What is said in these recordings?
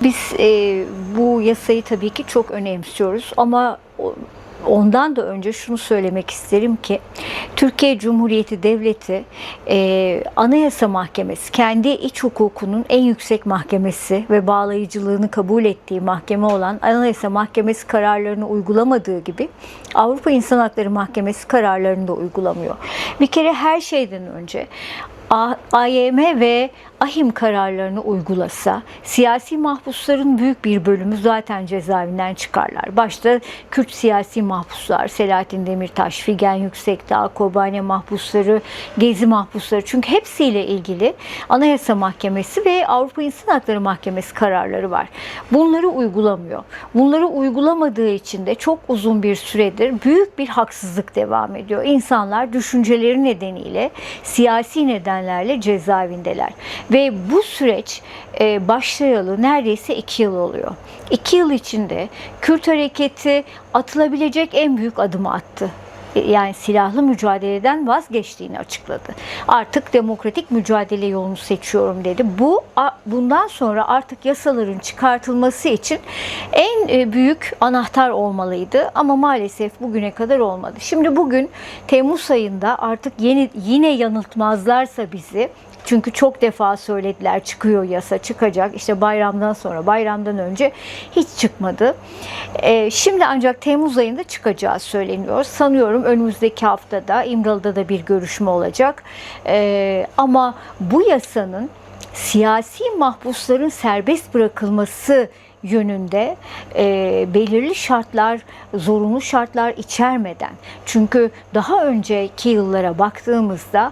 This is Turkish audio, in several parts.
Biz bu yasayı tabii ki çok önemsiyoruz ama ondan da önce şunu söylemek isterim ki Türkiye Cumhuriyeti Devleti Anayasa Mahkemesi kendi iç hukukunun en yüksek mahkemesi ve bağlayıcılığını kabul ettiği mahkeme olan Anayasa Mahkemesi kararlarını uygulamadığı gibi Avrupa İnsan Hakları Mahkemesi kararlarını da uygulamıyor. Bir kere her şeyden önce AYM ve AHİM kararlarını uygulasa, siyasi mahpusların büyük bir bölümü zaten cezaevinden çıkarlar. Başta Kürt siyasi mahpuslar, Selahattin Demirtaş, Figen Yüksekdağ, Kobane mahpusları, Gezi mahpusları. Çünkü hepsiyle ilgili Anayasa Mahkemesi ve Avrupa İnsan Hakları Mahkemesi kararları var. Bunları uygulamıyor. Bunları uygulamadığı için de çok uzun bir süredir büyük bir haksızlık devam ediyor. İnsanlar düşünceleri nedeniyle, siyasi nedenlerle cezaevindeler. Ve bu süreç başlayalı neredeyse 2 yıl oluyor. 2 yıl içinde Kürt hareketi atılabilecek en büyük adımı attı. Yani silahlı mücadeleden vazgeçtiğini açıkladı. Artık demokratik mücadele yolunu seçiyorum dedi. Bundan sonra artık yasaların çıkartılması için en büyük anahtar olmalıydı ama maalesef bugüne kadar olmadı. Şimdi bugün Temmuz ayında artık yine yanıltmazlarsa bizi, çünkü çok defa söylediler çıkıyor yasa, çıkacak. İşte bayramdan sonra, bayramdan önce hiç çıkmadı. Şimdi ancak Temmuz ayında çıkacağı söyleniyor. Sanıyorum önümüzdeki haftada İmralı'da da bir görüşme olacak. Ama bu yasanın siyasi mahpusların serbest bırakılması yönünde belirli şartlar, zorunlu şartlar içermeden, çünkü daha önceki yıllara baktığımızda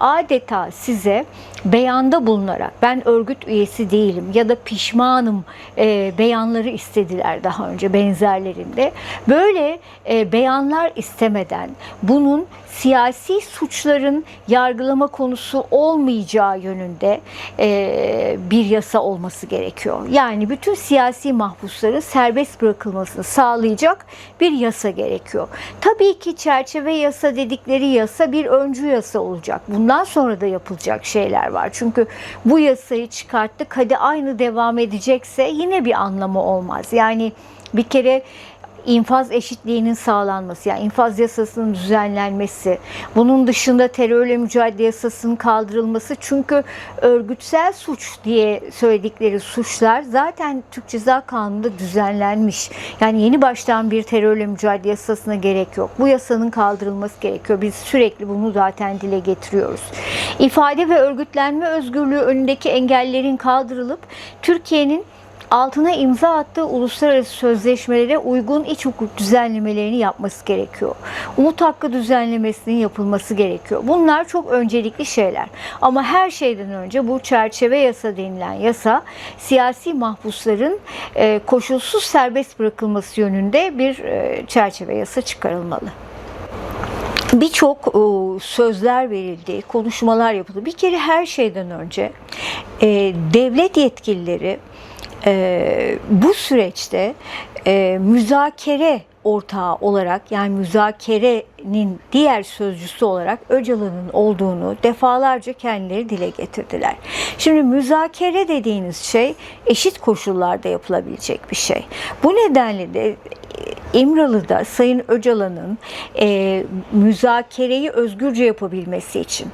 adeta size beyanda bulunarak ben örgüt üyesi değilim ya da pişmanım beyanları istediler daha önce benzerlerinde. Böyle beyanlar istemeden bunun siyasi suçların yargılama konusu olmayacağı yönünde bir yasa olması gerekiyor. Yani bütün siyasi mahpusların serbest bırakılmasını sağlayacak bir yasa gerekiyor. Tabii ki çerçeve yasa dedikleri yasa bir öncü yasa olacak. Bundan sonra da yapılacak şeyler var. Çünkü bu yasayı çıkarttık, hadi aynı devam edecekse yine bir anlamı olmaz. Yani bir kere infaz eşitliğinin sağlanması, yani infaz yasasının düzenlenmesi, bunun dışında terörle mücadele yasasının kaldırılması, çünkü örgütsel suç diye söyledikleri suçlar zaten Türk Ceza Kanunu'nda düzenlenmiş. Yani yeni baştan bir terörle mücadele yasasına gerek yok. Bu yasanın kaldırılması gerekiyor. Biz sürekli bunu zaten dile getiriyoruz. İfade ve örgütlenme özgürlüğü önündeki engellerin kaldırılıp Türkiye'nin altına imza attığı uluslararası sözleşmelere uygun iç hukuk düzenlemelerini yapması gerekiyor. Umut hakkı düzenlemesinin yapılması gerekiyor. Bunlar çok öncelikli şeyler. Ama her şeyden önce bu çerçeve yasa denilen yasa, siyasi mahpusların koşulsuz serbest bırakılması yönünde bir çerçeve yasa çıkarılmalı. Birçok sözler verildi, konuşmalar yapıldı. Bir kere her şeyden önce devlet yetkilileri bu süreçte müzakere ortağı olarak, yani müzakerenin diğer sözcüsü olarak Öcalan'ın olduğunu defalarca kendileri dile getirdiler. Şimdi müzakere dediğiniz şey eşit koşullarda yapılabilecek bir şey. Bu nedenle de İmralı'da Sayın Öcalan'ın müzakereyi özgürce yapabilmesi için,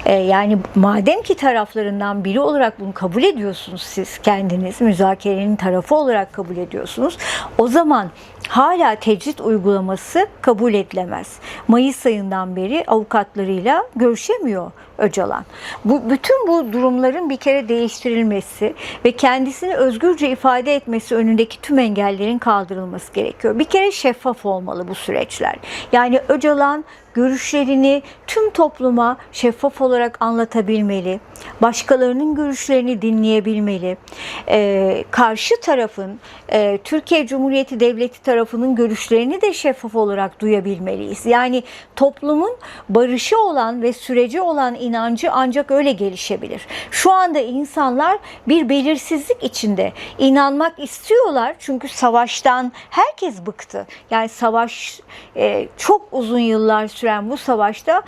yani madem ki taraflarından biri olarak bunu kabul ediyorsunuz, siz kendiniz müzakerenin tarafı olarak kabul ediyorsunuz, o zaman hala tecrit uygulaması kabul edilemez. Mayıs ayından beri avukatlarıyla görüşemiyor Öcalan. Bütün bu durumların bir kere değiştirilmesi ve kendisini özgürce ifade etmesi önündeki tüm engellerin kaldırılması gerekiyor. Bir kere şeffaf olmalı bu süreçler. Yani Öcalan görüşlerini tüm topluma şeffaf olarak anlatabilmeli, başkalarının görüşlerini dinleyebilmeli, karşı tarafın, Türkiye Cumhuriyeti Devleti tarafının görüşlerini de şeffaf olarak duyabilmeliyiz. Yani toplumun barışa olan ve sürece olan inancı ancak öyle gelişebilir. Şu anda insanlar bir belirsizlik içinde, inanmak istiyorlar çünkü savaştan herkes bıktı. Yani savaş çok uzun yıllar süren bu savaşta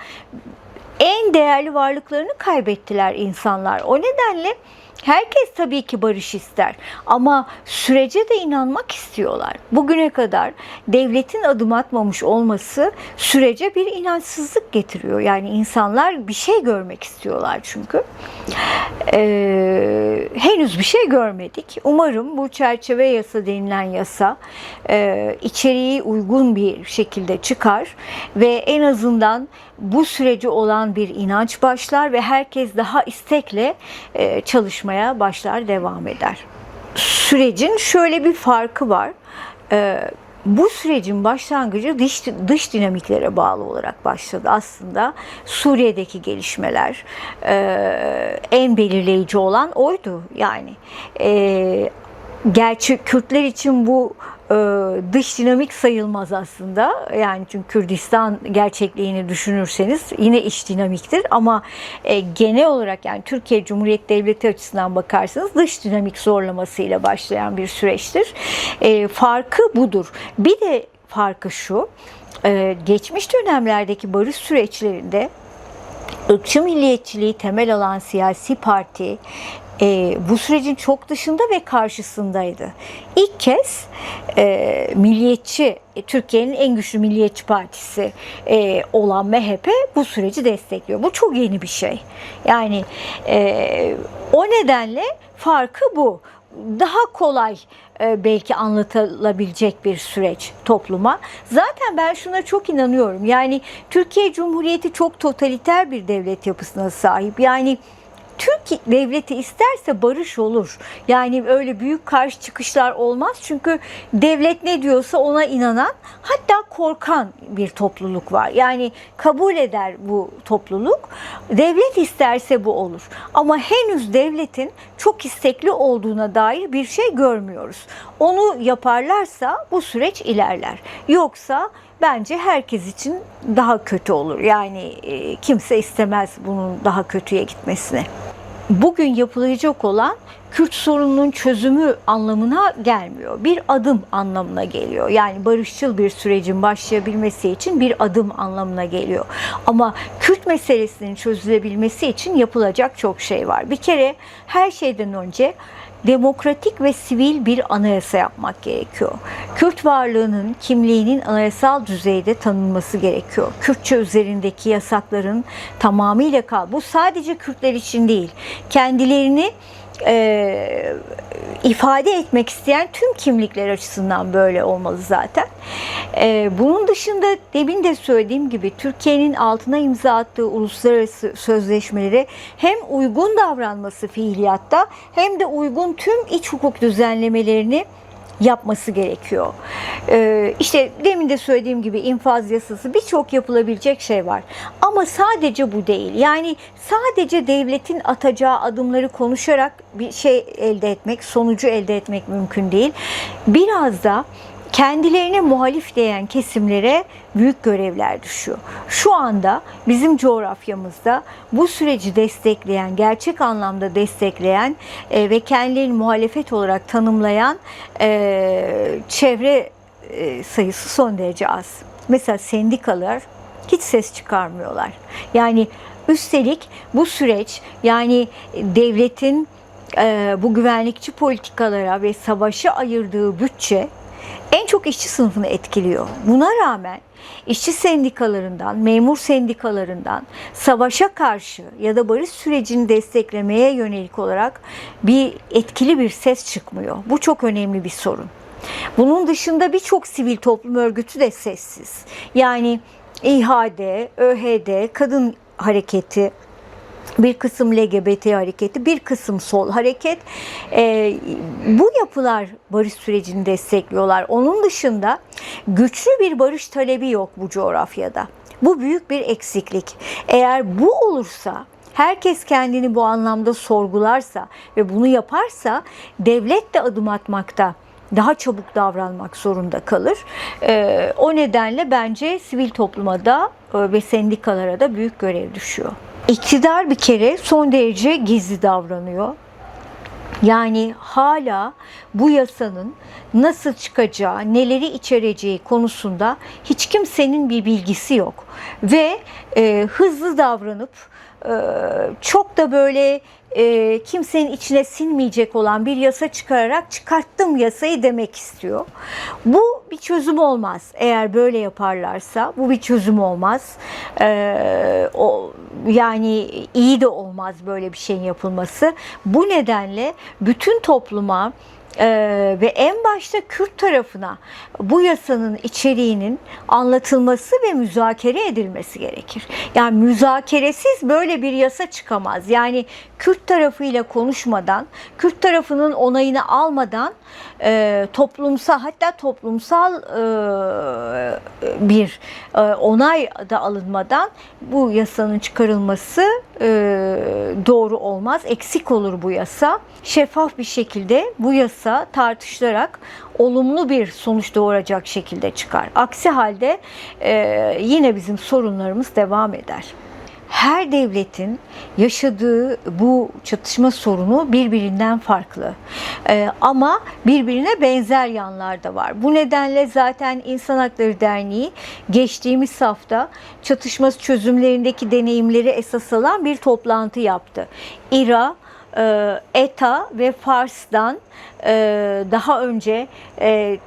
en değerli varlıklarını kaybettiler insanlar. O nedenle herkes tabii ki barış ister ama sürece de inanmak istiyorlar. Bugüne kadar devletin adım atmamış olması sürece bir inançsızlık getiriyor. Yani insanlar bir şey görmek istiyorlar çünkü. Henüz bir şey görmedik. Umarım bu çerçeve yasa denilen yasa içeriği uygun bir şekilde çıkar ve en azından bu sürece olan bir inanç başlar ve herkes daha istekle çalışmaya başlar, devam eder. Sürecin şöyle bir farkı var. Bu sürecin başlangıcı dış dinamiklere bağlı olarak başladı aslında. Suriye'deki gelişmeler en belirleyici olan oydu. Yani gerçi Kürtler için bu dış dinamik sayılmaz aslında. Yani çünkü Kürdistan gerçekliğini düşünürseniz yine iç dinamiktir ama genel olarak yani Türkiye Cumhuriyeti Devleti açısından bakarsanız dış dinamik zorlamasıyla başlayan bir süreçtir. Farkı budur. Bir de farkı şu, geçmiş dönemlerdeki barış süreçlerinde ırkçı milliyetçiliği temel alan siyasi parti bu sürecin çok dışında ve karşısındaydı. İlk kez milliyetçi, Türkiye'nin en güçlü milliyetçi partisi olan MHP bu süreci destekliyor. Bu çok yeni bir şey. Yani o nedenle farkı bu. Daha kolay belki anlatılabilecek bir süreç topluma. Zaten ben şuna çok inanıyorum. Yani Türkiye Cumhuriyeti çok totaliter bir devlet yapısına sahip. Yani Türk devleti isterse barış olur. Yani öyle büyük karşı çıkışlar olmaz. Çünkü devlet ne diyorsa ona inanan, hatta korkan bir topluluk var. Yani kabul eder bu topluluk. Devlet isterse bu olur. Ama henüz devletin çok istekli olduğuna dair bir şey görmüyoruz. Onu yaparlarsa bu süreç ilerler. Yoksa bence herkes için daha kötü olur. Yani kimse istemez bunun daha kötüye gitmesini. Bugün yapılacak olan Kürt sorununun çözümü anlamına gelmiyor. Bir adım anlamına geliyor. Yani barışçıl bir sürecin başlayabilmesi için bir adım anlamına geliyor. Ama Kürt meselesinin çözülebilmesi için yapılacak çok şey var. Bir kere her şeyden önce demokratik ve sivil bir anayasa yapmak gerekiyor. Kürt varlığının, kimliğinin anayasal düzeyde tanınması gerekiyor. Kürtçe üzerindeki yasakların tamamıyla bu sadece Kürtler için değil, kendilerini ifade etmek isteyen tüm kimlikler açısından böyle olmalı zaten. Bunun dışında demin de söylediğim gibi Türkiye'nin altına imza attığı uluslararası sözleşmelere hem uygun davranması fiiliyatta hem de uygun tüm iç hukuk düzenlemelerini yapması gerekiyor. İşte demin de söylediğim gibi infaz yasası, birçok yapılabilecek şey var. Ama sadece bu değil. Yani sadece devletin atacağı adımları konuşarak bir şey elde etmek, sonucu elde etmek mümkün değil. Biraz da kendilerine muhalif diyen kesimlere büyük görevler düşüyor. Şu anda bizim coğrafyamızda bu süreci destekleyen, gerçek anlamda destekleyen ve kendilerini muhalefet olarak tanımlayan çevre sayısı son derece az. Mesela sendikalar hiç ses çıkarmıyorlar. Yani üstelik bu süreç, yani devletin bu güvenlikçi politikalara ve savaşa ayırdığı bütçe en çok işçi sınıfını etkiliyor. Buna rağmen işçi sendikalarından, memur sendikalarından savaşa karşı ya da barış sürecini desteklemeye yönelik olarak etkili bir ses çıkmıyor. Bu çok önemli bir sorun. Bunun dışında birçok sivil toplum örgütü de sessiz. Yani İHAD, ÖHD, Kadın Hareketi, bir kısım LGBT hareketi, bir kısım sol hareket, bu yapılar barış sürecini destekliyorlar. Onun dışında güçlü bir barış talebi yok bu coğrafyada. Bu büyük bir eksiklik. Eğer bu olursa, herkes kendini bu anlamda sorgularsa ve bunu yaparsa, devlet de adım atmakta daha çabuk davranmak zorunda kalır. O nedenle bence sivil topluma da ve sendikalara da büyük görev düşüyor. İktidar bir kere son derece gizli davranıyor. Yani hala bu yasanın nasıl çıkacağı, neleri içereceği konusunda hiç kimsenin bir bilgisi yok. Ve hızlı davranıp çok da böyle kimsenin içine sinmeyecek olan bir yasa çıkararak çıkarttım yasayı demek istiyor. Bu bir çözüm olmaz. Eğer böyle yaparlarsa bu bir çözüm olmaz. Yani iyi de olmaz böyle bir şeyin yapılması. Bu nedenle bütün topluma ve en başta Kürt tarafına bu yasanın içeriğinin anlatılması ve müzakere edilmesi gerekir. Yani müzakeresiz böyle bir yasa çıkamaz. Yani Kürt tarafıyla konuşmadan, Kürt tarafının onayını almadan toplumsal bir onay da alınmadan bu yasanın çıkarılması doğru olmaz. Eksik olur bu yasa. Şeffaf bir şekilde bu yasa tartışılarak olumlu bir sonuç doğuracak şekilde çıkar. Aksi halde yine bizim sorunlarımız devam eder. Her devletin yaşadığı bu çatışma sorunu birbirinden farklı. Ama birbirine benzer yanlar da var. Bu nedenle zaten İnsan Hakları Derneği geçtiğimiz hafta çatışma çözümlerindeki deneyimleri esas alan bir toplantı yaptı. İRA, ETA ve Fars'tan daha önce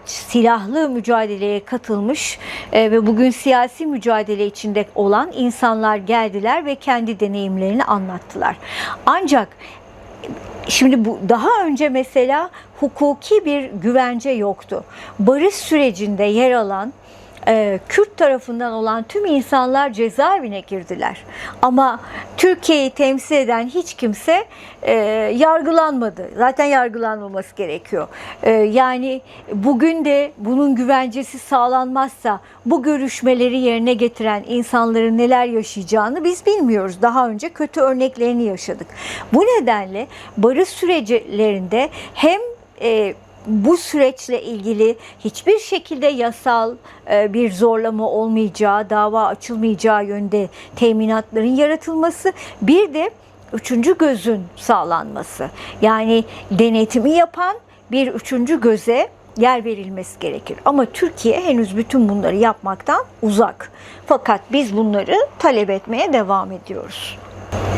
silahlı mücadeleye katılmış ve bugün siyasi mücadele içinde olan insanlar geldiler ve kendi deneyimlerini anlattılar. Ancak şimdi bu daha önce mesela hukuki bir güvence yoktu. Barış sürecinde yer alan Kürt tarafından olan tüm insanlar cezaevine girdiler. Ama Türkiye'yi temsil eden hiç kimse yargılanmadı. Zaten yargılanmaması gerekiyor. Yani bugün de bunun güvencesi sağlanmazsa bu görüşmeleri yerine getiren insanların neler yaşayacağını biz bilmiyoruz. Daha önce kötü örneklerini yaşadık. Bu nedenle barış süreçlerinde hem bu süreçle ilgili hiçbir şekilde yasal bir zorlama olmayacağı, dava açılmayacağı yönde teminatların yaratılması, bir de üçüncü gözün sağlanması. Yani denetimi yapan bir üçüncü göze yer verilmesi gerekir. Ama Türkiye henüz bütün bunları yapmaktan uzak. Fakat biz bunları talep etmeye devam ediyoruz.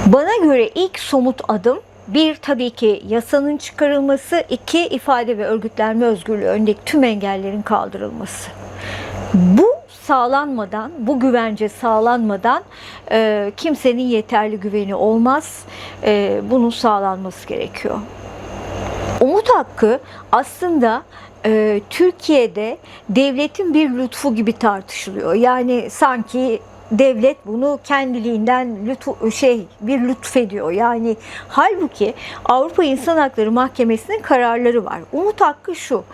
Bana göre ilk somut adım, bir, tabii ki yasanın çıkarılması, iki, ifade ve örgütlenme özgürlüğü önündeki tüm engellerin kaldırılması. Bu sağlanmadan, bu güvence sağlanmadan kimsenin yeterli güveni olmaz. Bunun sağlanması gerekiyor. Umut hakkı aslında Türkiye'de devletin bir lütfu gibi tartışılıyor. Yani sanki devlet bunu kendiliğinden bir lütfediyor. Yani halbuki Avrupa İnsan Hakları Mahkemesi'nin kararları var. Umut hakkı şu.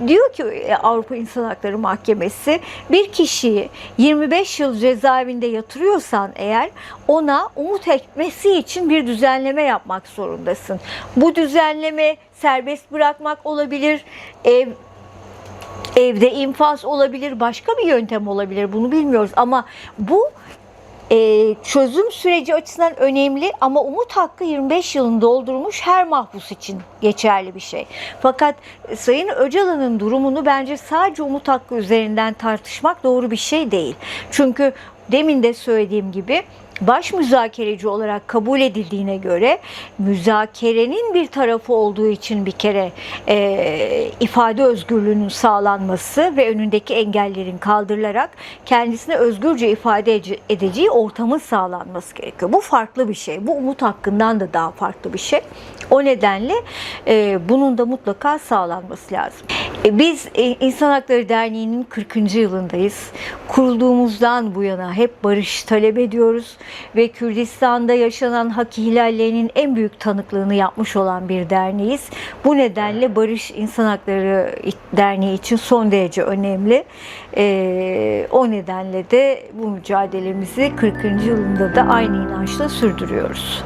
Diyor ki Avrupa İnsan Hakları Mahkemesi, bir kişiyi 25 yıl cezaevinde yatırıyorsan eğer, ona umut etmesi için bir düzenleme yapmak zorundasın. Bu düzenleme serbest bırakmak olabilir, evde infaz olabilir, başka bir yöntem olabilir, bunu bilmiyoruz. Ama bu çözüm süreci açısından önemli, ama umut hakkı 25 yılını doldurmuş her mahpus için geçerli bir şey. Fakat Sayın Öcalan'ın durumunu bence sadece umut hakkı üzerinden tartışmak doğru bir şey değil. Çünkü demin de söylediğim gibi baş müzakereci olarak kabul edildiğine göre, müzakerenin bir tarafı olduğu için bir kere ifade özgürlüğünün sağlanması ve önündeki engellerin kaldırılarak kendisine özgürce ifade edeceği ortamın sağlanması gerekiyor. Bu farklı bir şey. Bu umut hakkından da daha farklı bir şey. O nedenle bunun da mutlaka sağlanması lazım. Biz İnsan Hakları Derneği'nin 40. yılındayız. Kurulduğumuzdan bu yana hep barış talep ediyoruz ve Kürdistan'da yaşanan hak ihlallerinin en büyük tanıklığını yapmış olan bir derneğiz. Bu nedenle barış İnsan Hakları Derneği için son derece önemli. O nedenle de bu mücadelemizi 40. yılında da aynı inançla sürdürüyoruz.